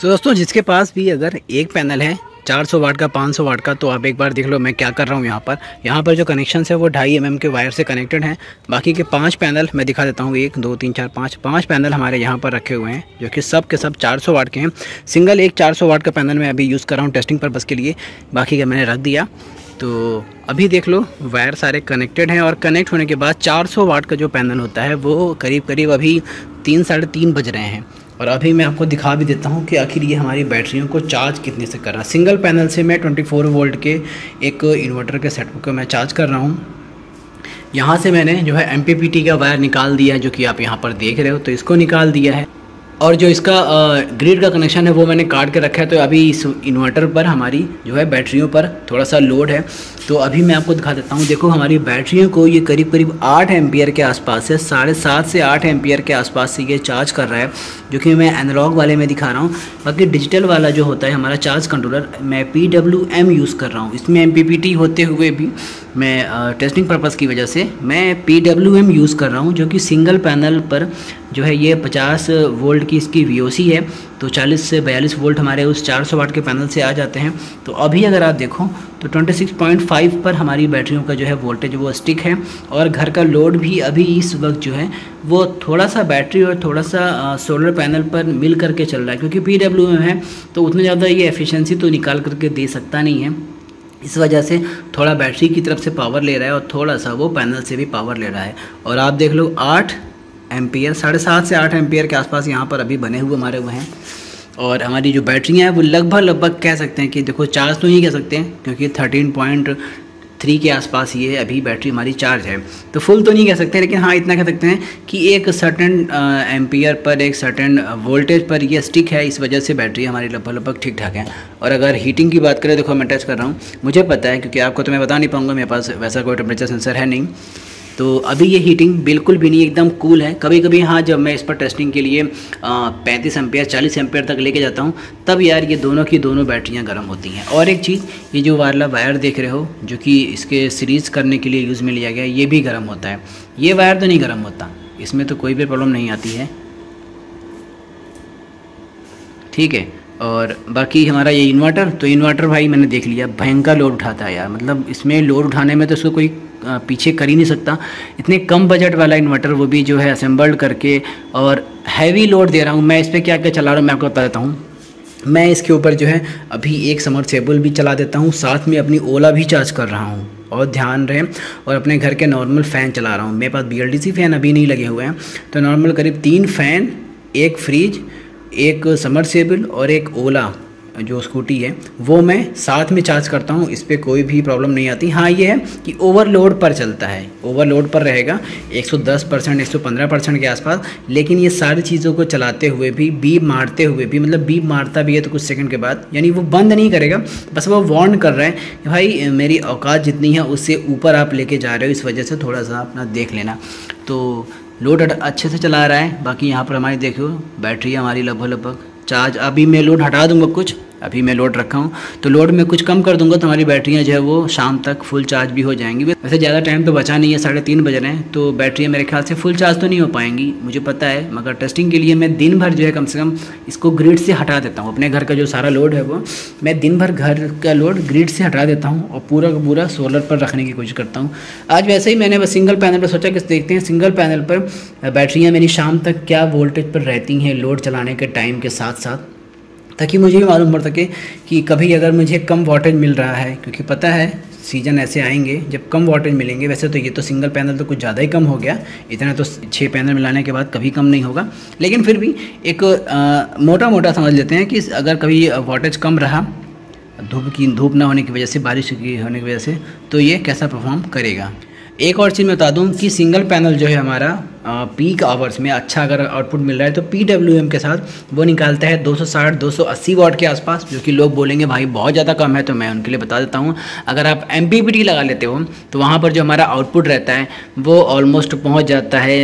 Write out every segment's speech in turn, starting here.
तो दोस्तों जिसके पास भी अगर एक पैनल है 400 वाट का 500 वाट का, तो आप एक बार देख लो मैं क्या कर रहा हूँ। यहाँ पर जो कनेक्शन है वो 2.5 mm के वायर से कनेक्टेड हैं। बाकी के 5 पैनल मैं दिखा देता हूँ, 1 2 3 4 5 पैनल हमारे यहाँ पर रखे हुए हैं जो कि सब के सब 400 वाट के हैं। सिंगल एक 400 वाट का पैनल मैं अभी यूज़ कर रहा हूँ टेस्टिंग पर्पज़ के लिए, बाकी का मैंने रख दिया। तो अभी देख लो वायर सारे कनेक्टेड हैं और कनेक्ट होने के बाद 400 वाट का जो पैनल होता है वो करीब अभी 3 साढ़े 3 बज रहे हैं। और अभी मैं आपको दिखा भी देता हूँ कि आखिर ये हमारी बैटरियों को चार्ज कितने से कर रहा है। सिंगल पैनल से मैं 24 वोल्ट के एक इन्वर्टर के सेटअप को मैं चार्ज कर रहा हूँ। यहाँ से मैंने जो है MPPT का वायर निकाल दिया है, जो कि आप यहाँ पर देख रहे हो, तो इसको निकाल दिया है। और जो इसका ग्रिड का कनेक्शन है वो मैंने काट के रखा है। तो अभी इस इन्वर्टर पर हमारी जो है बैटरियों पर थोड़ा सा लोड है, तो अभी मैं आपको दिखा देता हूँ। देखो हमारी बैटरियों को ये करीब 8 एम्पियर के आसपास से 7.5 से 8 एम्पियर के आसपास से ये चार्ज कर रहा है, जो कि मैं एनालॉग वाले में दिखा रहा हूँ। बाकी डिजिटल वाला जो होता है हमारा चार्ज कंट्रोलर, मैं PWM यूज़ कर रहा हूँ। इसमें MPPT होते हुए भी मैं टेस्टिंग पर्पज़ की वजह से मैं PWM यूज़ कर रहा हूँ, जो कि सिंगल पैनल पर जो है ये 50 वोल्ट की इसकी VOC है। तो 40 से 42 वोल्ट हमारे उस 400 वाट के पैनल से आ जाते हैं। तो अभी अगर आप देखो तो 26.5 पर हमारी बैटरियों का जो है वोल्टेज वो स्टिक है। और घर का लोड भी अभी इस वक्त जो है वो थोड़ा सा बैटरी और थोड़ा सा सोलर पैनल पर मिल करके चल रहा है, क्योंकि PWM है तो उतने ज़्यादा ये एफिशिएंसी तो निकाल करके दे सकता नहीं है। इस वजह से थोड़ा बैटरी की तरफ से पावर ले रहा है और थोड़ा सा वो पैनल से भी पावर ले रहा है। और आप देख लो 8 एम्पियर 7.5 से 8 एम्पियर के आसपास यहाँ पर अभी बने हुए हमारे वो हैं। और हमारी जो बैटरियाँ हैं वो लगभग कह सकते हैं कि देखो चार्ज तो नहीं कह सकते हैं, क्योंकि 13.3 के आसपास ये अभी बैटरी हमारी चार्ज है। तो फुल तो नहीं कह सकते, लेकिन हाँ इतना कह सकते हैं कि एक सर्टेन एम्पियर पर एक सर्टेन वोल्टेज पर ये स्टिक है। इस वजह से बैटरी हमारी लगभग ठीक ठाक है। और अगर हीटिंग की बात करें, देखो मैं टच कर रहा हूँ, मुझे पता है, क्योंकि आपको तो मैं बता नहीं पाऊँगा, मेरे पास वैसा कोई टेम्परेचर सेंसर है नहीं। तो अभी ये हीटिंग बिल्कुल भी नहीं, एकदम कूल है। कभी कभी हाँ जब मैं इस पर टेस्टिंग के लिए 35 एम्पियर 40 एम्पियर तक लेके जाता हूँ, तब यार ये दोनों की दोनों बैटरियाँ गर्म होती हैं। और एक चीज़, ये जो वाला वायर देख रहे हो जो कि इसके सीरीज़ करने के लिए यूज़ में लिया गया, ये भी गर्म होता है। ये वायर तो नहीं गर्म होता, इसमें तो कोई भी प्रॉब्लम नहीं आती है, ठीक है। और बाकी हमारा ये इन्वर्टर, तो इन्वर्टर भाई मैंने देख लिया भयंकर लोड उठाता है यार। मतलब इसमें लोड उठाने में तो इसको कोई पीछे कर ही नहीं सकता। इतने कम बजट वाला इन्वर्टर, वो भी जो है असेंबल्ड करके, और हैवी लोड दे रहा हूँ मैं। इस पर क्या क्या चला रहा हूँ मैं आपको बता देता हूँ। मैं इसके ऊपर जो है अभी एक समरसेबल भी चला देता हूँ, साथ में अपनी ओला भी चार्ज कर रहा हूँ, और ध्यान रहे। और अपने घर के नॉर्मल फ़ैन चला रहा हूँ। मेरे पास BLDC फ़ैन अभी नहीं लगे हुए हैं, तो नॉर्मल करीब 3 फ़ैन, एक फ्रिज, एक समरसेबल और एक ओला जो स्कूटी है वो मैं साथ में चार्ज करता हूँ। इस पर कोई भी प्रॉब्लम नहीं आती। हाँ ये है कि ओवरलोड पर चलता है, ओवरलोड पर रहेगा 110% 115% के आसपास। लेकिन ये सारी चीज़ों को चलाते हुए भी, बीप मारते हुए भी, मतलब बीप मारता भी है तो कुछ सेकंड के बाद, यानी वो बंद नहीं करेगा, बस वो वार्न कर रहा है कि भाई मेरी औकात जितनी है उससे ऊपर आप लेके जा रहे हो, इस वजह से थोड़ा सा अपना देख लेना। तो लोड अच्छे से चला रहा है। बाकी यहाँ पर हमारी देखो बैटरी हमारी लगभग चार्ज। अभी मैं लोड हटा दूंगा कुछ, अभी मैं लोड रखा हूँ, तो लोड में कुछ कम कर दूंगा तो हमारी बैटरियाँ जो है वो शाम तक फुल चार्ज भी हो जाएंगी। वैसे ज़्यादा टाइम तो बचा नहीं है, 3:30 बज रहे हैं, तो बैटरियाँ मेरे ख्याल से फुल चार्ज तो नहीं हो पाएंगी, मुझे पता है। मगर टेस्टिंग के लिए मैं दिन भर जो है कम से कम इसको ग्रिड से हटा देता हूँ। अपने घर का जो सारा लोड है वो मैं दिन भर घर का लोड ग्रिड से हटा देता हूँ और पूरा का पूरा सोलर पर रखने की कोशिश करता हूँ। आज वैसे ही मैंने बस सिंगल पैनल पर सोचा कि देखते हैं सिंगल पैनल पर बैटरियाँ मेरी शाम तक क्या वोल्टेज पर रहती हैं लोड चलाने के टाइम के साथ साथ, ताकि मुझे भी मालूम पड़ सके कि कभी अगर मुझे कम वाटेज मिल रहा है, क्योंकि पता है सीज़न ऐसे आएंगे जब कम वाटेज मिलेंगे। वैसे तो ये तो सिंगल पैनल तो कुछ ज़्यादा ही कम हो गया, इतना तो 6 पैनल मिलाने के बाद कभी कम नहीं होगा। लेकिन फिर भी एक मोटा समझ लेते हैं कि अगर कभी वाटेज कम रहा, धूप ना होने की वजह से, बारिश की होने की वजह से, तो ये कैसा परफॉर्म करेगा। एक और चीज़ मैं बता दूं कि सिंगल पैनल जो है हमारा पीक आवर्स में अच्छा अगर आउटपुट मिल रहा है तो PWM के साथ वो निकालता है 260-280 वाट के आसपास, जो कि लोग बोलेंगे भाई बहुत ज़्यादा कम है। तो मैं उनके लिए बता देता हूँ, अगर आप MPPT लगा लेते हो तो वहाँ पर जो हमारा आउटपुट रहता है वो ऑलमोस्ट पहुँच जाता है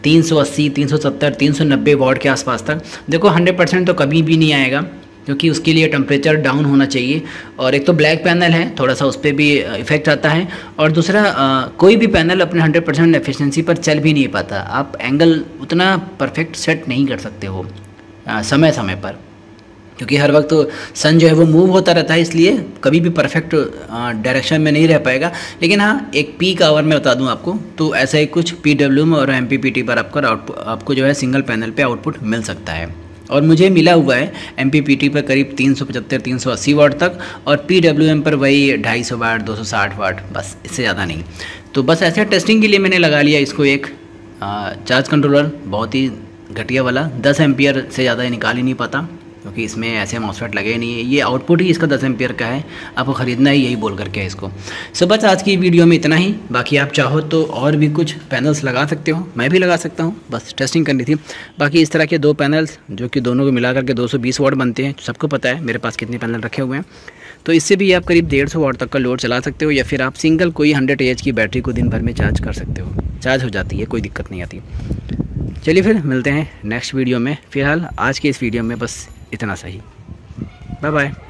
380, 370, 390 वाट के आसपास तक। देखो 100% तो कभी भी नहीं आएगा, क्योंकि उसके लिए टेम्परेचर डाउन होना चाहिए। और एक तो ब्लैक पैनल है, थोड़ा सा उस पर भी इफ़ेक्ट आता है। और दूसरा कोई भी पैनल अपने 100% एफिशिएंसी पर चल भी नहीं पाता। आप एंगल उतना परफेक्ट सेट नहीं कर सकते हो समय समय पर। क्योंकि हर वक्त तो सन जो है वो मूव होता रहता है, इसलिए कभी भी परफेक्ट डायरेक्शन में नहीं रह पाएगा। लेकिन हाँ, एक पीक आवर में बता दूं आपको, तो ऐसा ही कुछ PWM और MPPT पर आपको जो है सिंगल पैनल पे आउटपुट मिल सकता है। और मुझे मिला हुआ है MPPT पर करीब 375-380 वाट तक, और PWM पर वही 250 वाट 260 वाट, बस इससे ज़्यादा नहीं। तो बस ऐसे टेस्टिंग के लिए मैंने लगा लिया इसको एक चार्ज कंट्रोलर, बहुत ही घटिया वाला, 10 एम्पियर से ज़्यादा ये निकाल ही नहीं पाता, क्योंकि इसमें ऐसे मॉसफेट लगे नहीं है। ये आउटपुट ही इसका 10 एम्पियर का है, आपको ख़रीदना ही यही बोल करके है इसको। सो बस आज की वीडियो में इतना ही। बाकी आप चाहो तो और भी कुछ पैनल्स लगा सकते हो, मैं भी लगा सकता हूँ, बस टेस्टिंग करनी थी। बाकी इस तरह के 2 पैनल्स जो कि दोनों को मिला करके 220 वाट बनते हैं, सबको पता है मेरे पास कितने पैनल रखे हुए हैं। तो इससे भी आप करीब 150 वाट तक का लोड चला सकते हो, या फिर आप सिंगल कोई 100 AH की बैटरी को दिन भर में चार्ज कर सकते हो, चार्ज हो जाती है, कोई दिक्कत नहीं आती। चलिए फिर मिलते हैं नेक्स्ट वीडियो में। फ़िलहाल आज के इस वीडियो में बस इतना सही। Bye bye.